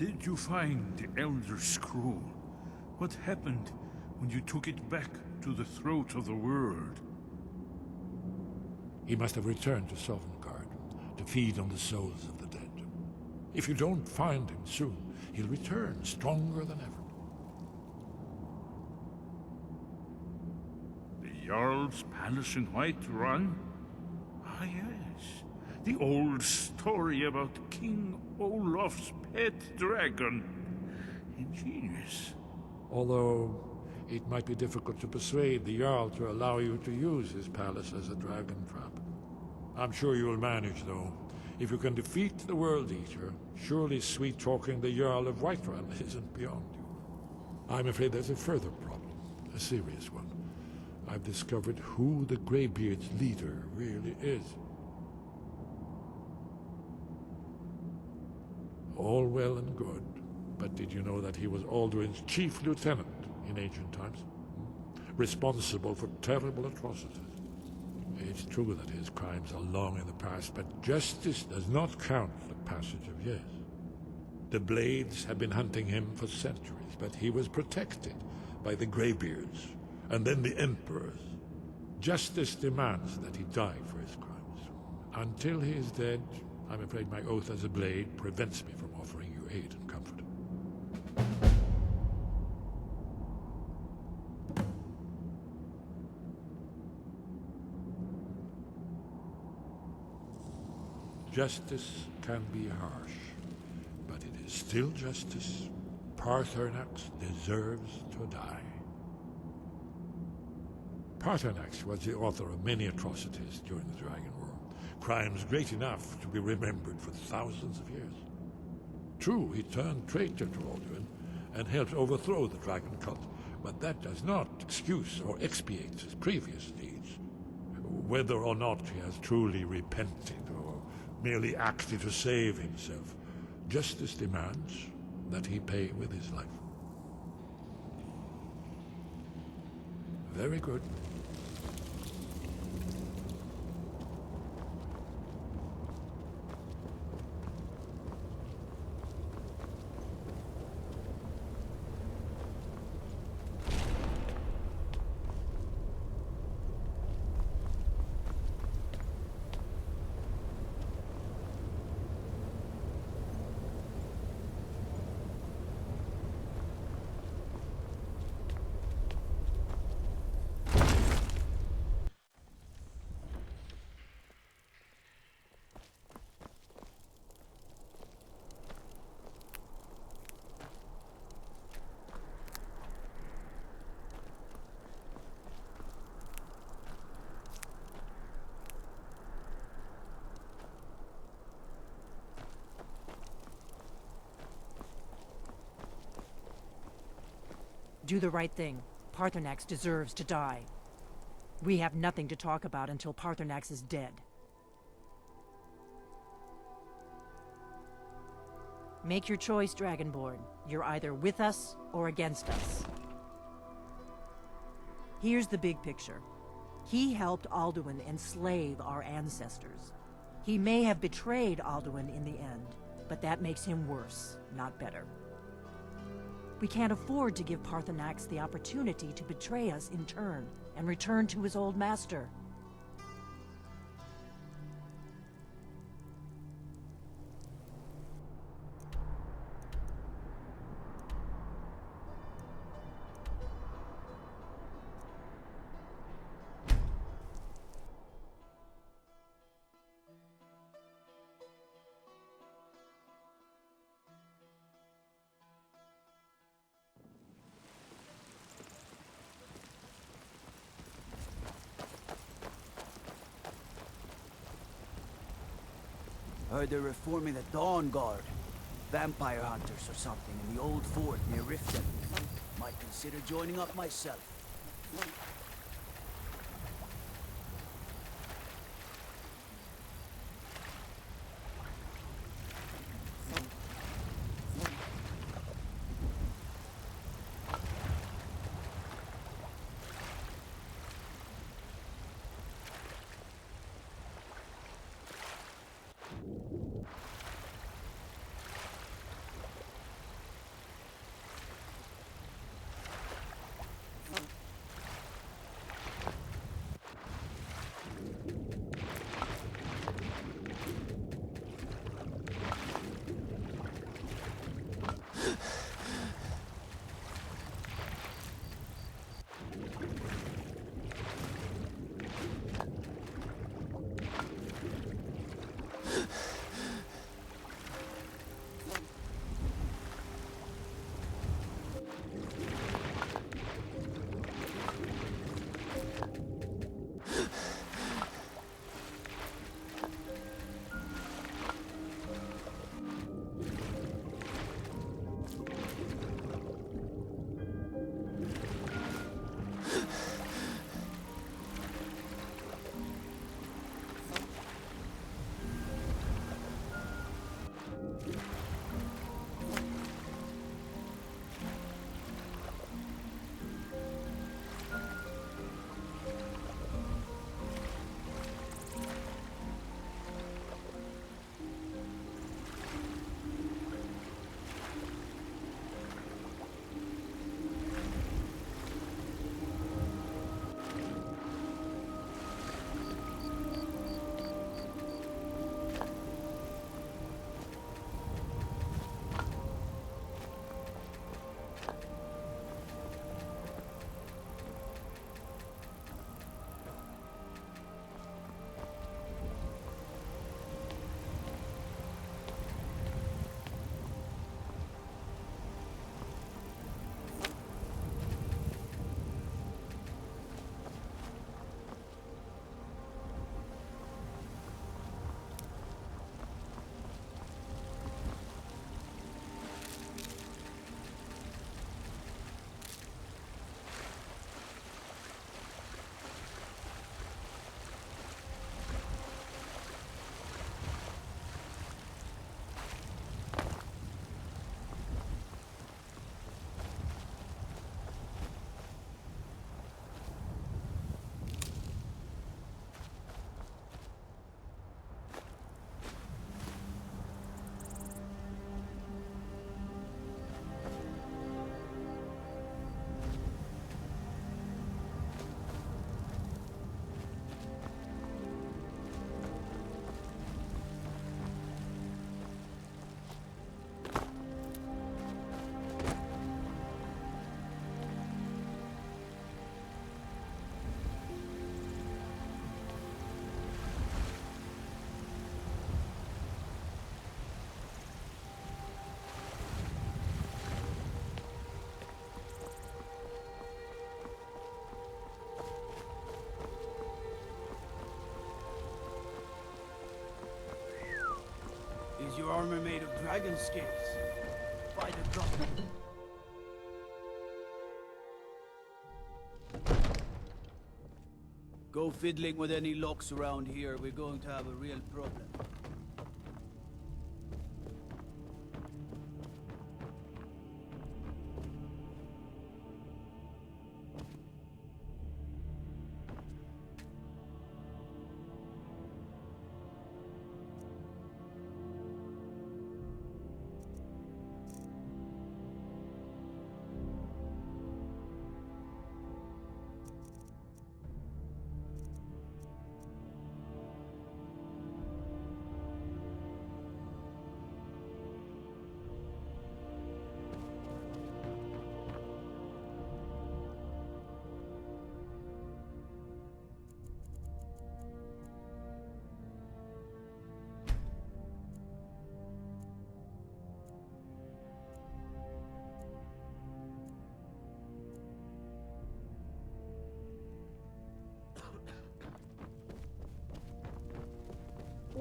Did you find the Elder Scroll? What happened when you took it back to the throat of the world? He must have returned to Sovngarde to feed on the souls of the dead. If you don't find him soon, he'll return stronger than ever. The Jarl's palace in Whiterun? Ah, yes. The old story about King Olaf's pet dragon. Ingenious. Although it might be difficult to persuade the Jarl to allow you to use his palace as a dragon trap. I'm sure you'll manage, though. If you can defeat the World Eater, surely sweet-talking the Jarl of Whiterun isn't beyond you. I'm afraid there's a further problem, a serious one. I've discovered who the Greybeard's leader really is. All well and good, but did you know that he was Alduin's chief lieutenant in ancient times? Responsible for terrible atrocities. It's true that his crimes are long in the past, but justice does not count the passage of years. The Blades have been hunting him for centuries, but he was protected by the Greybeards, and then the Emperors. Justice demands that he die for his crimes. Until he is dead, I'm afraid my oath as a Blade prevents me from offering you aid and comfort. Justice can be harsh, but it is still justice. Paarthurnax deserves to die. Paarthurnax was the author of many atrocities during the Dragon War, crimes great enough to be remembered for thousands of years. True, he turned traitor to Alduin and helped overthrow the dragon cult, but that does not excuse or expiate his previous deeds. Whether or not he has truly repented or merely acted to save himself, justice demands that he pay with his life. Very good. Do the right thing. Paarthurnax deserves to die. We have nothing to talk about until Paarthurnax is dead. Make your choice, Dragonborn. You're either with us or against us. Here's the big picture. He helped Alduin enslave our ancestors. He may have betrayed Alduin in the end, but that makes him worse, not better. We can't afford to give Paarthurnax the opportunity to betray us in turn and return to his old master. Heard they're reforming the Dawn Guard. Vampire hunters or something in the old fort near Riften. Might consider joining up myself. armor made of dragon scales. By the god. Go fiddling with any locks around here, we're going to have a real problem.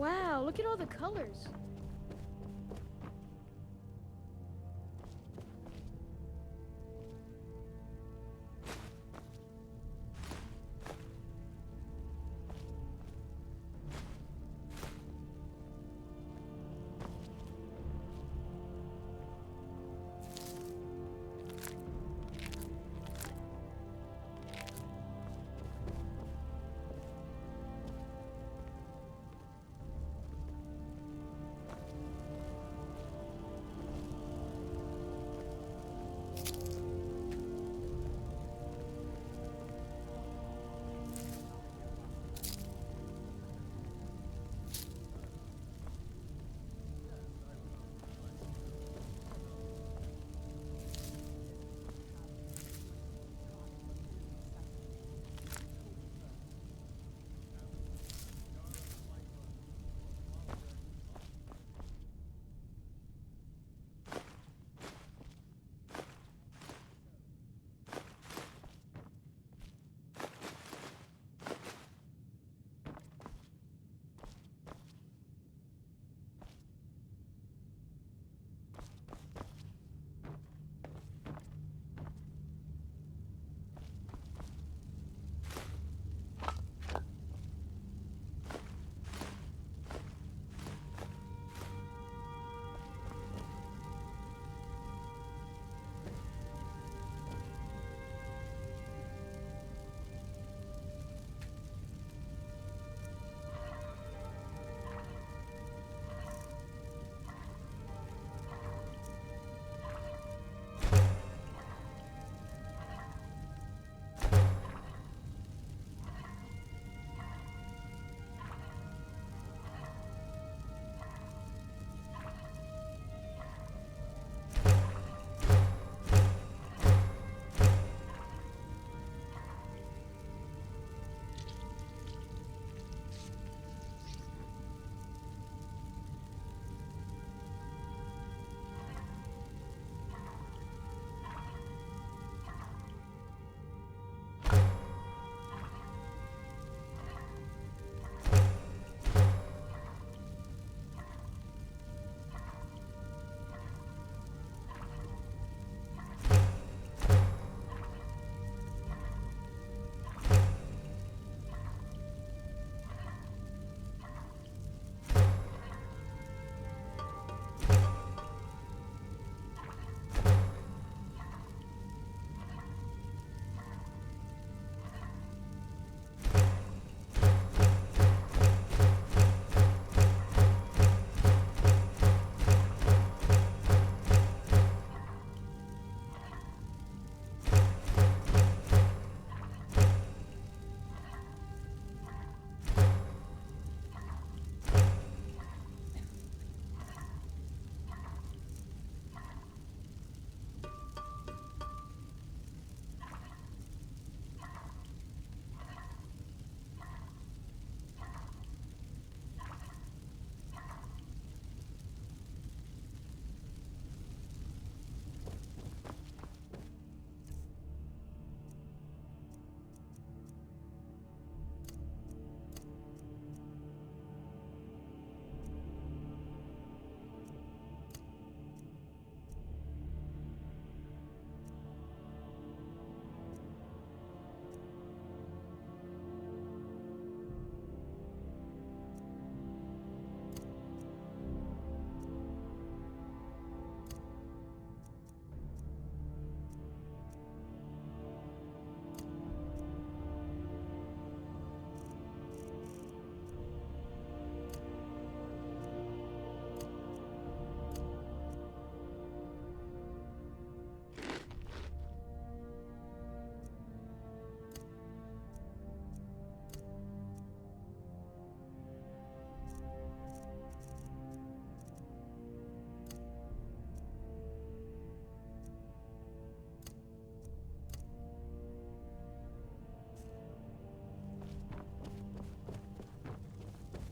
Wow, look at all the colors.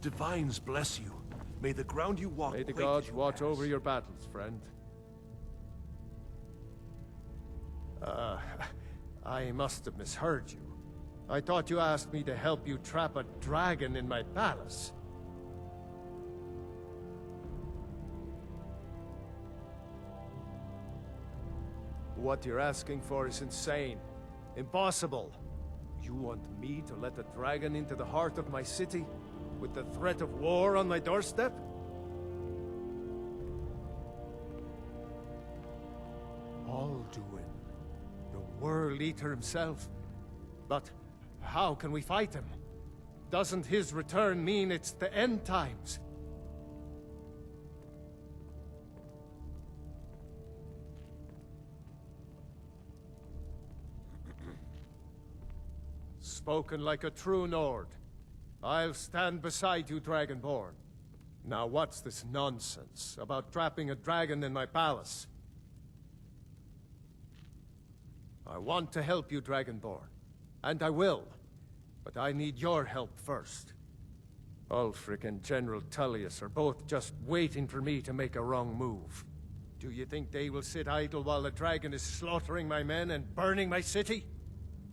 Divines bless you. May the ground you walk May the quake as gods you watch pass. over your battles, friend. I must have misheard you. I thought you asked me to help you trap a dragon in my palace. What you're asking for is insane. Impossible. You want me to let a dragon into the heart of my city? With the threat of war on my doorstep? Alduin, the World Eater himself. But how can we fight him? Doesn't his return mean it's the end times? Spoken like a true Nord. I'll stand beside you, Dragonborn. Now what's this nonsense about trapping a dragon in my palace? I want to help you, Dragonborn. And I will. But I need your help first. Ulfric and General Tullius are both just waiting for me to make a wrong move. Do you think they will sit idle while the dragon is slaughtering my men and burning my city?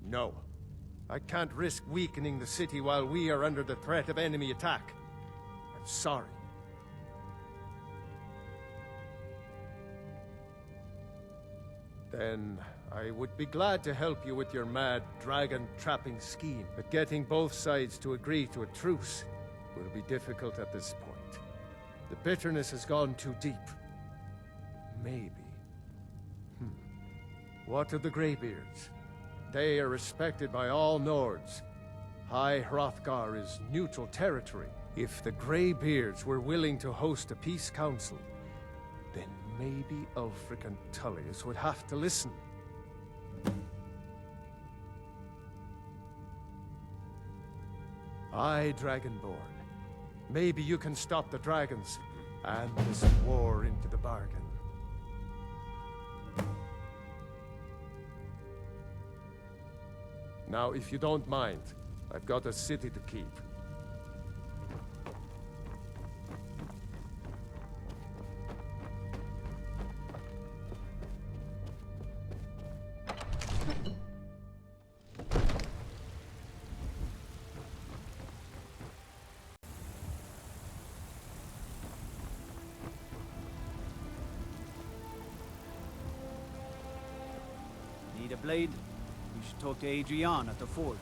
No. I can't risk weakening the city while we are under the threat of enemy attack. I'm sorry. Then I would be glad to help you with your mad dragon-trapping scheme, but getting both sides to agree to a truce will be difficult at this point. The bitterness has gone too deep. Maybe. What of the Greybeards? They are respected by all Nords. High Hrothgar is neutral territory. If the Greybeards were willing to host a peace council, then maybe Ulfric and Tullius would have to listen. Aye, Dragonborn. Maybe you can stop the dragons, and this war into the bargain. Now, if you don't mind, I've got a city to keep. Need a blade? We should talk to Adrian at the forge.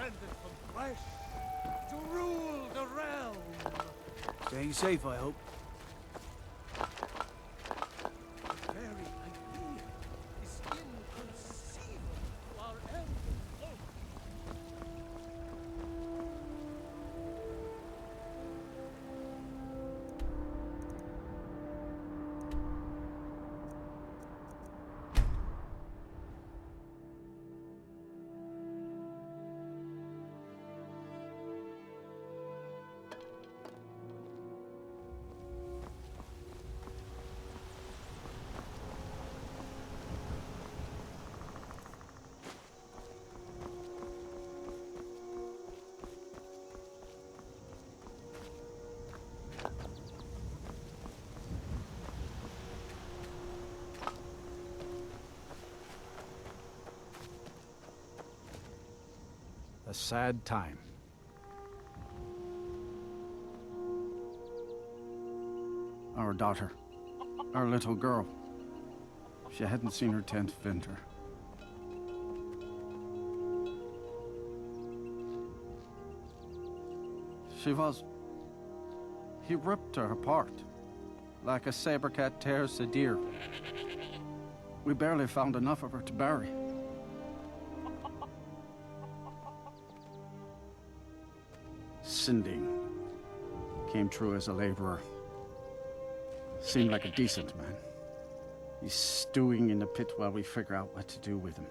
From flesh to rule the realm. Staying safe, I hope. Very idea is inconceivable to our elven folk. A sad time. Our daughter. Our little girl. She hadn't seen her 10th winter. She was... He ripped her apart. Like a saber cat tears a deer. We barely found enough of her to bury. Sinding came through as a laborer. Seemed like a decent man. He's stewing in the pit while we figure out what to do with him.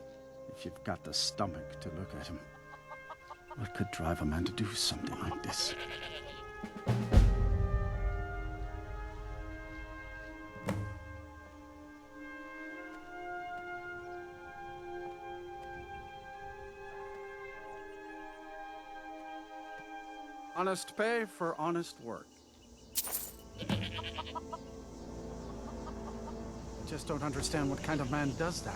If you've got the stomach to look at him. What could drive a man to do something like this? Honest pay for honest work. Just don't understand what kind of man does that.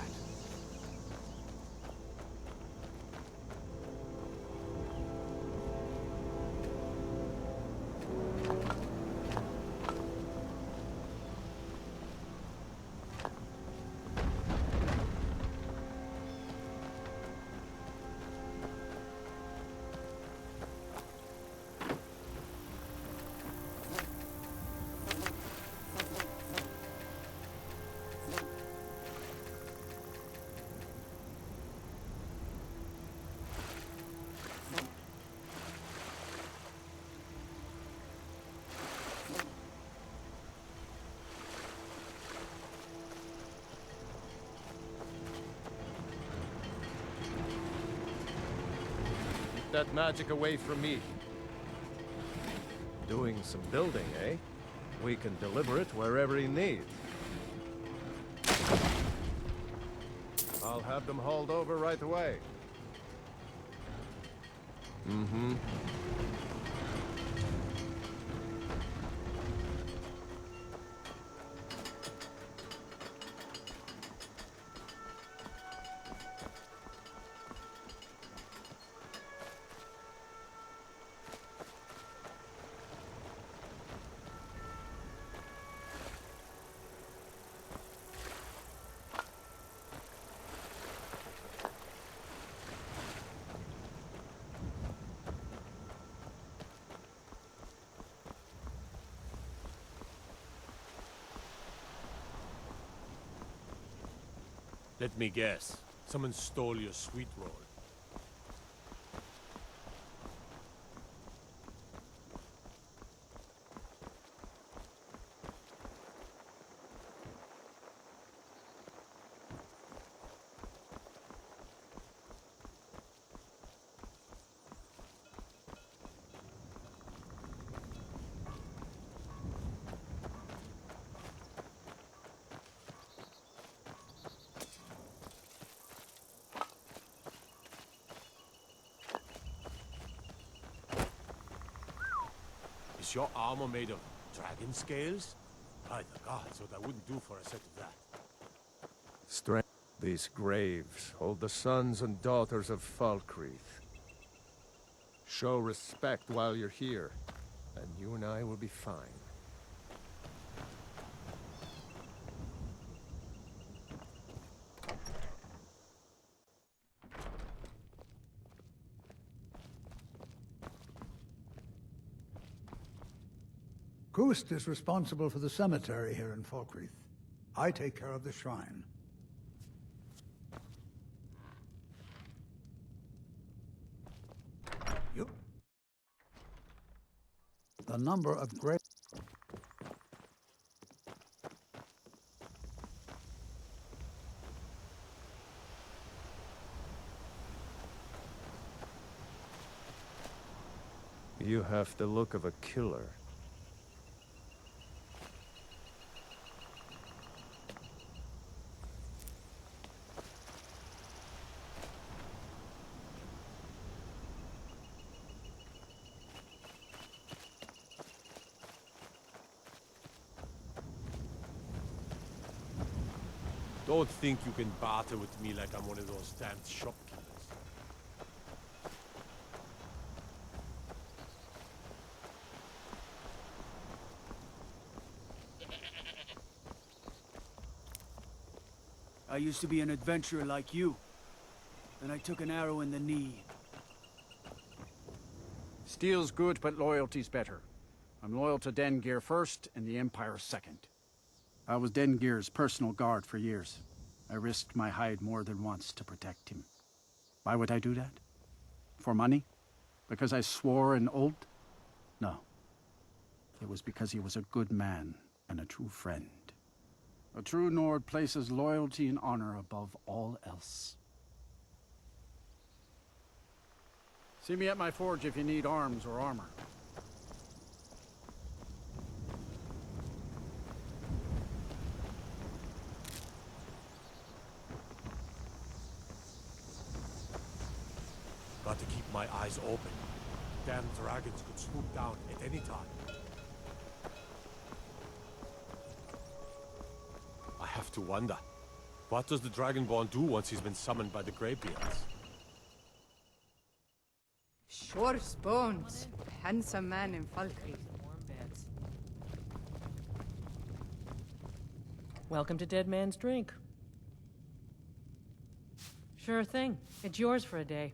That magic away from me. Doing some building, eh? We can deliver it wherever you need. I'll have them hauled over right away. Mm-hmm. Let me guess. Someone stole your sweet roll. Is your armor made of dragon scales? By the gods, what I wouldn't do for a set of that. Strength. These graves hold the sons and daughters of Falkreath. Show respect while you're here, and you and I will be fine. Kust is responsible for the cemetery here in Falkreath. I take care of the shrine. You... The number of graves... You have the look of a killer. Don't think you can barter with me like I'm one of those damned shopkeepers. I used to be an adventurer like you. Then I took an arrow in the knee. Steel's good, but loyalty's better. I'm loyal to Dengeir first, and the Empire second. I was Dengeir's personal guard for years. I risked my hide more than once to protect him. Why would I do that? For money? Because I swore an oath? No. It was because he was a good man and a true friend. A true Nord places loyalty and honor above all else. See me at my forge if you need arms or armor. Got to keep my eyes open. Damn dragons could swoop down at any time. I have to wonder, what does the Dragonborn do once he's been summoned by the Greybeards? Shor's bones. Handsome man in Falkreath. Warm beds. Welcome to Dead Man's Drink. Sure thing. It's yours for a day.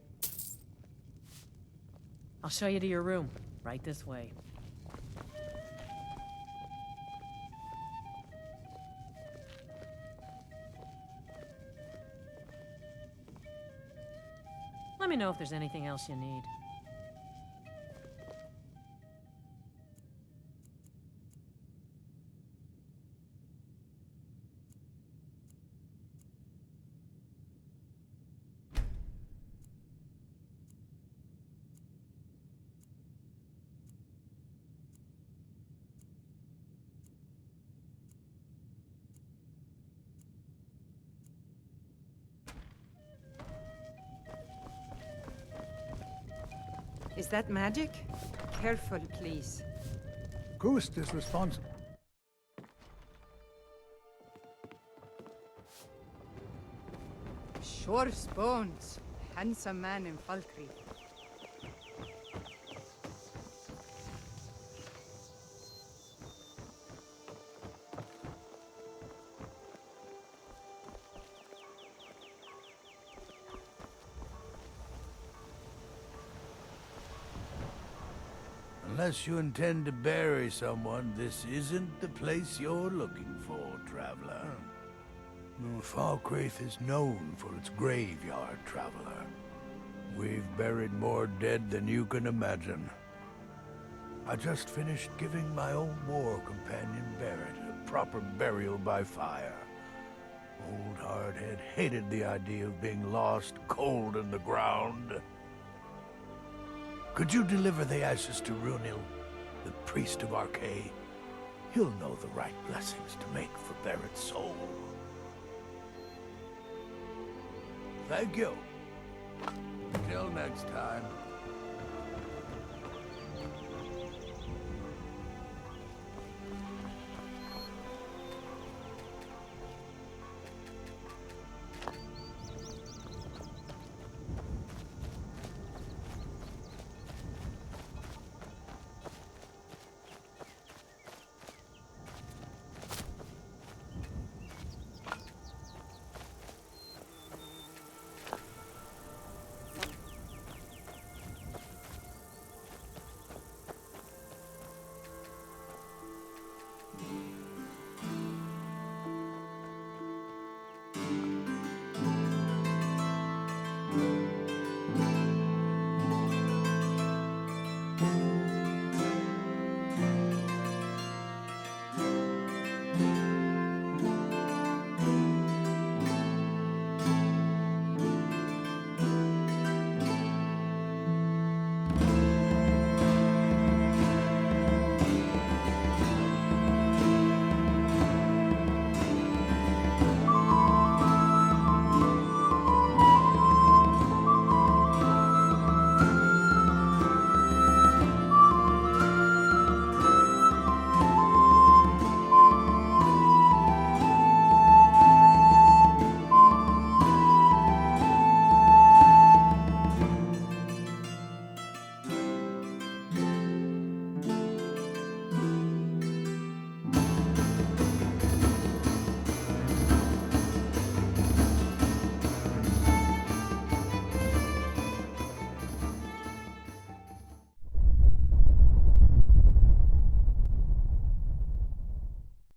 I'll show you to your room. Right this way. Let me know if there's anything else you need. Is that magic? Careful, please. Ghost is responsible. Shor's bones. Handsome man in Falkreath. Unless you intend to bury someone, this isn't the place you're looking for, traveler. Falkreath is known for its graveyard, traveler. We've buried more dead than you can imagine. I just finished giving my old war companion Barrett a proper burial by fire. Old Hardhead hated the idea of being lost cold in the ground. Could you deliver the ashes to Runil, the priest of Archay? He'll know the right blessings to make for Barrett's soul. Thank you. Till next time.